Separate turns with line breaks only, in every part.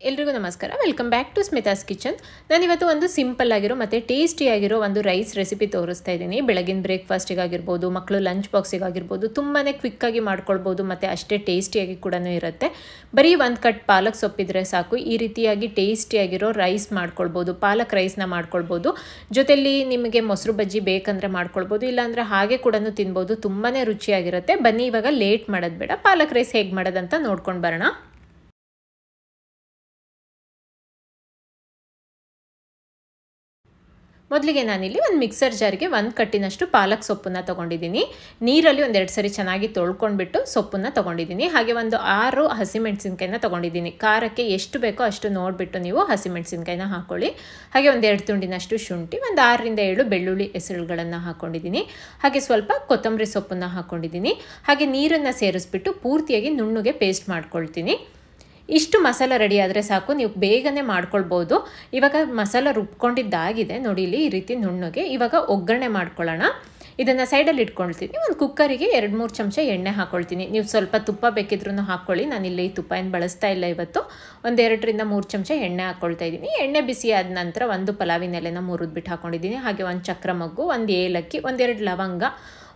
ಎಲ್ರಿಗೂ ನಮಸ್ಕಾರ. Welcome back to Smita's kitchen. ನಾನಿವತ್ತು ಒಂದು ಸಿಂಪಲ್ ಆಗಿರೋ ಮತ್ತು ಟೇಸ್ಟಿಯಾಗಿರೋ ಒಂದು ರೈಸ್ ರೆಸಿಪಿ ತೋರಿಸ್ತಾ ಇದ್ದೀನಿ. ಬೆಳಗಿನ ಬ್ರೇಕ್ಫಾಸ್ಟಿಗಾಗಿರ್ಬೋದು, ಮಕ್ಕಳು ಲಂಚ್ ಬಾಕ್ಸಿಗಾಗಿರ್ಬೋದು, ತುಂಬಾ ಕ್ವಿಕ್ಕಾಗಿ ಮಾಡ್ಕೊಳ್ಬೋದು ಮತ್ತು ಅಷ್ಟೇ ಟೇಸ್ಟಿಯಾಗಿ ಕೂಡ ಇರುತ್ತೆ. ಬರೀ ಒಂದು ಕಟ್ ಪಾಲಕ್ ಸೊಪ್ಪಿದ್ರೆ ಸಾಕು, ಈ ರೀತಿಯಾಗಿ ಟೇಸ್ಟಿಯಾಗಿರೋ ರೈಸ್ ಮಾಡ್ಕೊಳ್ಬೋದು. ಪಾಲಕ್ ರೈಸ್ನ ಮಾಡ್ಕೊಳ್ಬೋದು. ಜೊತೆಯಲ್ಲಿ ನಿಮಗೆ ಮೊಸರು ಬಜ್ಜಿ ಬೇಕಂದರೆ ಮಾಡ್ಕೊಳ್ಬೋದು, ಇಲ್ಲಾಂದರೆ ಹಾಗೆ ಕೂಡ ತಿನ್ಬೋದು. ತುಂಬಾ ರುಚಿಯಾಗಿರುತ್ತೆ. ಬನ್ನಿ ಇವಾಗ ಲೇಟ್ ಮಾಡೋದು ಬೇಡ, ಪಾಲಕ್ ರೈಸ್ ಹೇಗೆ ಮಾಡೋದಂತ ನೋಡ್ಕೊಂಡು ಬರೋಣ. ಮೊದಲಿಗೆ ನಾನಿಲ್ಲಿ ಒಂದು ಮಿಕ್ಸರ್ ಜಾರಿಗೆ ಒಂದು ಕಟ್ಟಿನಷ್ಟು ಪಾಲಕ್ ಸೊಪ್ಪನ್ನು ತೊಗೊಂಡಿದ್ದೀನಿ. ನೀರಲ್ಲಿ ಒಂದೆರಡು ಸರಿ ಚೆನ್ನಾಗಿ ತೊಳ್ಕೊಂಡ್ಬಿಟ್ಟು ಸೊಪ್ಪನ್ನು ತೊಗೊಂಡಿದ್ದೀನಿ. ಹಾಗೆ ಒಂದು 6 ಹಸಿಮೆಣಸಿನ್ಕಾಯಿನ ತೊಗೊಂಡಿದ್ದೀನಿ. ಖಾರಕ್ಕೆ ಎಷ್ಟು ಬೇಕೋ ಅಷ್ಟು ನೋಡಿಬಿಟ್ಟು ನೀವು ಹಸಿಮೆಣಸಿನ್ಕಾಯಿನ ಹಾಕ್ಕೊಳ್ಳಿ. ಹಾಗೆ ಒಂದೆರಡು ತುಂಡಿನಷ್ಟು ಶುಂಠಿ, ಒಂದು 6ರಿಂದ 7 ಬೆಳ್ಳುಳ್ಳಿ ಎಸಳುಗಳನ್ನು ಹಾಕ್ಕೊಂಡಿದ್ದೀನಿ. ಹಾಗೆ ಸ್ವಲ್ಪ ಕೊತ್ತಂಬರಿ ಸೊಪ್ಪನ್ನು ಹಾಕ್ಕೊಂಡಿದ್ದೀನಿ. ಹಾಗೆ ನೀರನ್ನು ಸೇರಿಸ್ಬಿಟ್ಟು ಪೂರ್ತಿಯಾಗಿ ನುಣ್ಣಗೆ ಪೇಸ್ಟ್ ಮಾಡ್ಕೊಳ್ತೀನಿ. ಇಷ್ಟು ಮಸಾಲ ರೆಡಿ ಆದರೆ ಸಾಕು, ನೀವು ಬೇಗನೆ ಮಾಡ್ಕೊಳ್ಬೋದು. ಇವಾಗ ಮಸಾಲ ರುಬ್ಕೊಂಡಿದ್ದಾಗಿದೆ ನೋಡಿ, ಇಲ್ಲಿ ಈ ರೀತಿ ನುಣ್ಣಗೆ. ಇವಾಗ ಒಗ್ಗರಣೆ ಮಾಡ್ಕೊಳ್ಳೋಣ. ಇದನ್ನು ಸೈಡಲ್ಲಿ ಇಟ್ಕೊಳ್ತೀನಿ. ಒಂದು ಕುಕ್ಕರಿಗೆ 2-3 ಚಮಚ ಎಣ್ಣೆ ಹಾಕ್ಕೊಳ್ತೀನಿ. ನೀವು ಸ್ವಲ್ಪ ತುಪ್ಪ ಬೇಕಿದ್ರೂ ಹಾಕ್ಕೊಳ್ಳಿ. ನಾನಿಲ್ಲಿ ತುಪ್ಪ ಏನು ಬಳಸ್ತಾ ಇಲ್ಲ ಇವತ್ತು. ಒಂದು 2ರಿಂದ 3 ಚಮಚ ಎಣ್ಣೆ ಹಾಕ್ಕೊಳ್ತಾ ಇದ್ದೀನಿ. ಎಣ್ಣೆ ಬಿಸಿ ಆದ ನಂತರ ಒಂದು ಪಲಾವಿನ ಎಲೆನ ಮುರಿದ್ಬಿಟ್ಟು ಹಾಕ್ಕೊಂಡಿದ್ದೀನಿ. ಹಾಗೆ ಒಂದು ಚಕ್ರ ಮೊಗ್ಗು, ಒಂದು ಏಲಕ್ಕಿ, 1-2 ಲವಂಗ,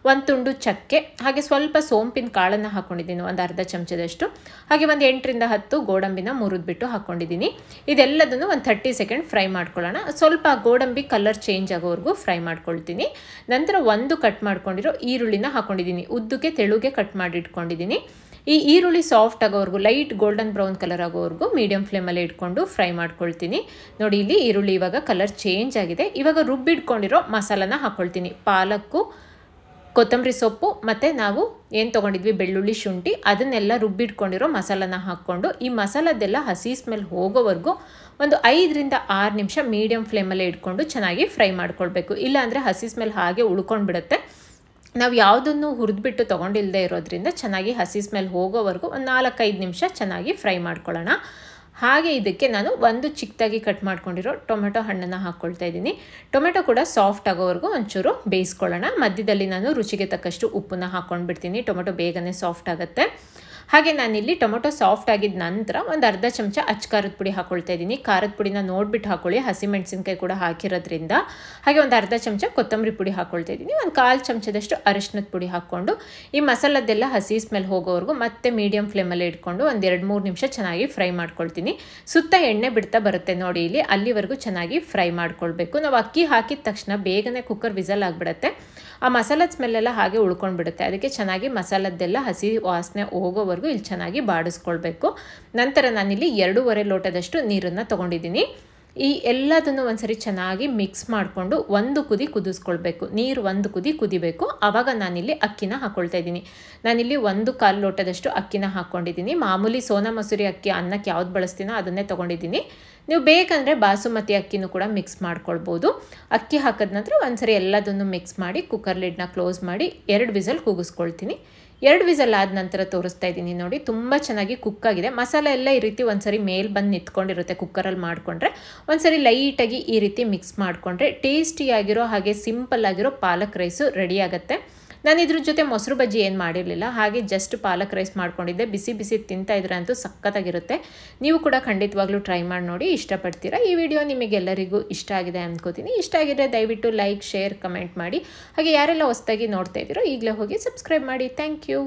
ಒಂದು ತುಂಡು ಚಕ್ಕೆ, ಹಾಗೆ ಸ್ವಲ್ಪ ಸೋಂಪಿನ ಕಾಳನ್ನು ಹಾಕ್ಕೊಂಡಿದ್ದೀನಿ, ಒಂದು ಅರ್ಧ ಚಮಚದಷ್ಟು. ಹಾಗೆ ಒಂದು 8ರಿಂದ 10 ಗೋಡಂಬಿನ ಮುರಿದ್ಬಿಟ್ಟು ಹಾಕ್ಕೊಂಡಿದ್ದೀನಿ. ಇದೆಲ್ಲದನ್ನು ಒಂದು 30 ಸೆಕೆಂಡ್ ಫ್ರೈ ಮಾಡ್ಕೊಳ್ಳೋಣ. ಸ್ವಲ್ಪ ಗೋಡಂಬಿ ಕಲರ್ ಚೇಂಜ್ ಆಗೋವರೆಗೂ ಫ್ರೈ ಮಾಡ್ಕೊಳ್ತೀನಿ. ನಂತರ ಒಂದು ಕಟ್ ಮಾಡ್ಕೊಂಡಿರೋ ಈರುಳ್ಳಿನ ಹಾಕ್ಕೊಂಡಿದ್ದೀನಿ. ಉದ್ದಕ್ಕೆ ತೆಳುಗೆ ಕಟ್ ಮಾಡಿ ಇಟ್ಕೊಂಡಿದ್ದೀನಿ. ಈ ಈರುಳ್ಳಿ ಸಾಫ್ಟ್ ಆಗೋವರೆಗೂ, ಲೈಟ್ ಗೋಲ್ಡನ್ ಬ್ರೌನ್ ಕಲರ್ ಆಗೋವರೆಗೂ ಮೀಡಿಯಂ ಫ್ಲೇಮಲ್ಲಿ ಇಟ್ಕೊಂಡು ಫ್ರೈ ಮಾಡ್ಕೊಳ್ತೀನಿ. ನೋಡಿ, ಇಲ್ಲಿ ಈರುಳ್ಳಿ ಇವಾಗ ಕಲರ್ ಚೇಂಜ್ ಆಗಿದೆ. ಇವಾಗ ರುಬ್ಬಿಟ್ಕೊಂಡಿರೋ ಮಸಾಲಾನ ಹಾಕ್ಕೊಳ್ತೀನಿ. ಪಾಲಕ್ಕು, ಕೊತ್ತಂಬರಿ ಸೊಪ್ಪು ಮತ್ತು ನಾವು ಏನು ತೊಗೊಂಡಿದ್ವಿ ಬೆಳ್ಳುಳ್ಳಿ, ಶುಂಠಿ, ಅದನ್ನೆಲ್ಲ ರುಬ್ಬಿಟ್ಕೊಂಡಿರೋ ಮಸಾಲಾನ ಹಾಕ್ಕೊಂಡು ಈ ಮಸಾಲದ್ದೆಲ್ಲ ಹಸಿ ಸ್ಮೆಲ್ ಹೋಗೋವರೆಗೂ ಒಂದು 5ರಿಂದ 6 ನಿಮಿಷ ಮೀಡಿಯಂ ಫ್ಲೇಮಲ್ಲೇ ಇಟ್ಕೊಂಡು ಚೆನ್ನಾಗಿ ಫ್ರೈ ಮಾಡ್ಕೊಳ್ಬೇಕು. ಇಲ್ಲಾಂದರೆ ಹಸಿ ಸ್ಮೆಲ್ ಹಾಗೆ ಉಳ್ಕೊಂಡ್ಬಿಡುತ್ತೆ. ನಾವು ಯಾವುದನ್ನು ಹುರಿದ್ಬಿಟ್ಟು ತೊಗೊಂಡಿಲ್ಲದೆ ಇರೋದ್ರಿಂದ ಚೆನ್ನಾಗಿ ಹಸಿ ಸ್ಮೆಲ್ ಹೋಗೋವರೆಗೂ ಒಂದು 4-5 ನಿಮಿಷ ಚೆನ್ನಾಗಿ ಫ್ರೈ ಮಾಡ್ಕೊಳ್ಳೋಣ. ಹಾಗೆ ಇದಕ್ಕೆ ನಾನು ಒಂದು ಚಿಕ್ಕದಾಗಿ ಕಟ್ ಮಾಡ್ಕೊಂಡಿರೋ ಟೊಮೆಟೊ ಹಣ್ಣನ್ನು ಹಾಕ್ಕೊಳ್ತಾ ಇದ್ದೀನಿ. ಟೊಮೆಟೊ ಕೂಡ ಸಾಫ್ಟ್ ಆಗೋವರೆಗೂ ಒಂಚೂರು ಬೇಯಿಸ್ಕೊಳ್ಳೋಣ. ಮಧ್ಯದಲ್ಲಿ ನಾನು ರುಚಿಗೆ ತಕ್ಕಷ್ಟು ಉಪ್ಪನ್ನು ಹಾಕ್ಕೊಂಡ್ಬಿಡ್ತೀನಿ. ಟೊಮೆಟೊ ಬೇಗನೆ ಸಾಫ್ಟ್ ಆಗುತ್ತೆ. ಹಾಗೆ ನಾನಿಲ್ಲಿ ಟೊಮೆಟೊ ಸಾಫ್ಟ್ ಆಗಿದ ನಂತರ ಒಂದು ಅರ್ಧ ಚಮಚ ಖಾರದ ಪುಡಿ ಹಾಕ್ಕೊಳ್ತಾ ಇದ್ದೀನಿ. ಖಾರದ ಪುಡಿನ ನೋಡಿಬಿಟ್ಟು ಹಾಕ್ಕೊಳ್ಳಿ, ಹಸಿಮೆಣಸಿನ್ಕಾಯಿ ಕೂಡ ಹಾಕಿರೋದ್ರಿಂದ. ಹಾಗೆ ಒಂದು ಅರ್ಧ ಚಮಚ ಕೊತ್ತಂಬರಿ ಪುಡಿ ಹಾಕ್ಕೊಳ್ತಾ ಇದ್ದೀನಿ. ಒಂದು 1/4 ಚಮಚದಷ್ಟು ಅರಿಶಿನದ ಪುಡಿ ಹಾಕ್ಕೊಂಡು ಈ ಮಸಾಲದ್ದೆಲ್ಲ ಹಸಿ ಸ್ಮೆಲ್ ಹೋಗೋವರೆಗೂ ಮತ್ತೆ ಮೀಡಿಯಂ ಫ್ಲೇಮಲ್ಲಿ ಇಟ್ಕೊಂಡು ಒಂದು 2-3 ನಿಮಿಷ ಚೆನ್ನಾಗಿ ಫ್ರೈ ಮಾಡ್ಕೊಳ್ತೀನಿ. ಸುತ್ತ ಎಣ್ಣೆ ಬಿಡ್ತಾ ಬರುತ್ತೆ ನೋಡಿ, ಇಲ್ಲಿ ಅಲ್ಲಿವರೆಗೂ ಚೆನ್ನಾಗಿ ಫ್ರೈ ಮಾಡ್ಕೊಳ್ಬೇಕು. ನಾವು ಅಕ್ಕಿ ಹಾಕಿದ ತಕ್ಷಣ ಬೇಗನೆ ಕುಕ್ಕರ್ ವಿಸಲ್ ಆಗಿಬಿಡುತ್ತೆ. ಆ ಮಸಾಲದ ಸ್ಮೆಲ್ಲೆಲ್ಲ ಹಾಗೆ ಉಳ್ಕೊಂಡ್ಬಿಡುತ್ತೆ. ಅದಕ್ಕೆ ಚೆನ್ನಾಗಿ ಮಸಾಲದ್ದೆಲ್ಲ ಹಸಿ ವಾಸನೆ ಹೋಗೋವರೆಗೂ ಇಲ್ಲಿ ಚೆನ್ನಾಗಿ ಬಾಡಿಸ್ಕೊಳ್ಬೇಕು. ನಂತರ ನಾನಿಲ್ಲಿ 2.5 ಲೋಟದಷ್ಟು ನೀರನ್ನು ತೊಗೊಂಡಿದ್ದೀನಿ. ಈ ಎಲ್ಲದನ್ನು ಒಂದ್ಸರಿ ಚೆನ್ನಾಗಿ ಮಿಕ್ಸ್ ಮಾಡಿಕೊಂಡು ಒಂದು ಕುದಿ ಕುದಿಸ್ಕೊಳ್ಬೇಕು. ನೀರು ಒಂದು ಕುದಿ ಕುದಿಬೇಕು. ಆವಾಗ ನಾನಿಲ್ಲಿ ಅಕ್ಕಿನ ಹಾಕ್ಕೊಳ್ತಾ ಇದ್ದೀನಿ. ನಾನಿಲ್ಲಿ 1/4 ಲೋಟದಷ್ಟು ಅಕ್ಕಿನ ಹಾಕ್ಕೊಂಡಿದ್ದೀನಿ. ಮಾಮೂಲಿ ಸೋನಾ ಮಸೂರಿ ಅಕ್ಕಿ ಅನ್ನಕ್ಕೆ ಯಾವ್ದು ಬಳಸ್ತೀನೋ ಅದನ್ನೇ ತೊಗೊಂಡಿದ್ದೀನಿ. ನೀವು ಬೇಕಂದರೆ ಬಾಸುಮತಿ ಅಕ್ಕಿನೂ ಕೂಡ ಮಿಕ್ಸ್ ಮಾಡ್ಕೊಳ್ಬೋದು. ಅಕ್ಕಿ ಹಾಕಿದ ನಂತರ ಒಂದ್ಸರಿ ಎಲ್ಲದನ್ನು ಮಿಕ್ಸ್ ಮಾಡಿ ಕುಕ್ಕರ್ ಲಿಡ್ನ ಕ್ಲೋಸ್ ಮಾಡಿ 2 ವಿಸಲ್ ಕೂಗಿಸ್ಕೊಳ್ತೀನಿ. 2 ವಿಸಲ್ ಆದ ನಂತರ ತೋರಿಸ್ತಾ ಇದ್ದೀನಿ ನೋಡಿ, ತುಂಬ ಚೆನ್ನಾಗಿ ಕುಕ್ ಆಗಿದೆ. ಮಸಾಲೆ ಎಲ್ಲ ಈ ರೀತಿ ಒಂದ್ಸರಿ ಮೇಲೆ ಬಂದು ನಿಂತ್ಕೊಂಡಿರುತ್ತೆ. ಕುಕ್ಕರಲ್ಲಿ ಮಾಡಿಕೊಂಡ್ರೆ ಒಂದ್ಸರಿ ಲೈಟಾಗಿ ಈ ರೀತಿ ಮಿಕ್ಸ್ ಮಾಡಿಕೊಂಡ್ರೆ ಟೇಸ್ಟಿಯಾಗಿರೋ ಹಾಗೆ ಸಿಂಪಲ್ ಆಗಿರೋ ಪಾಲಕ್ ರೈಸು ರೆಡಿ ಆಗುತ್ತೆ. ನಾನು ಇದ್ರ ಜೊತೆ ಮೊಸರು ಬಜ್ಜಿ ಏನು ಮಾಡಿರಲಿಲ್ಲ, ಹಾಗೆ ಜಸ್ಟ್ ಪಾಲಕ್ ರೈಸ್ ಮಾಡ್ಕೊಂಡಿದ್ದೆ. ಬಿಸಿ ಬಿಸಿ ತಿಂತಾ ಇದ್ರೆ ಅಂತೂ ಸಖತ್ತಾಗಿರುತ್ತೆ. ನೀವು ಕೂಡ ಖಂಡಿತವಾಗ್ಲೂ ಟ್ರೈ ಮಾಡಿ ನೋಡಿ, ಇಷ್ಟಪಡ್ತೀರಾ. ಈ ವಿಡಿಯೋ ನಿಮಗೆಲ್ಲರಿಗೂ ಇಷ್ಟ ಆಗಿದೆ ಅಂದ್ಕೋತೀನಿ. ಇಷ್ಟ ಆಗಿದ್ರೆ ದಯವಿಟ್ಟು ಲೈಕ್, ಶೇರ್, ಕಮೆಂಟ್ ಮಾಡಿ. ಹಾಗೆ ಯಾರೆಲ್ಲ ಹೊಸದಾಗಿ ನೋಡ್ತಾ ಇದ್ದೀರೋ ಈಗಲೇ ಹೋಗಿ ಸಬ್ಸ್ಕ್ರೈಬ್ ಮಾಡಿ. Thank you.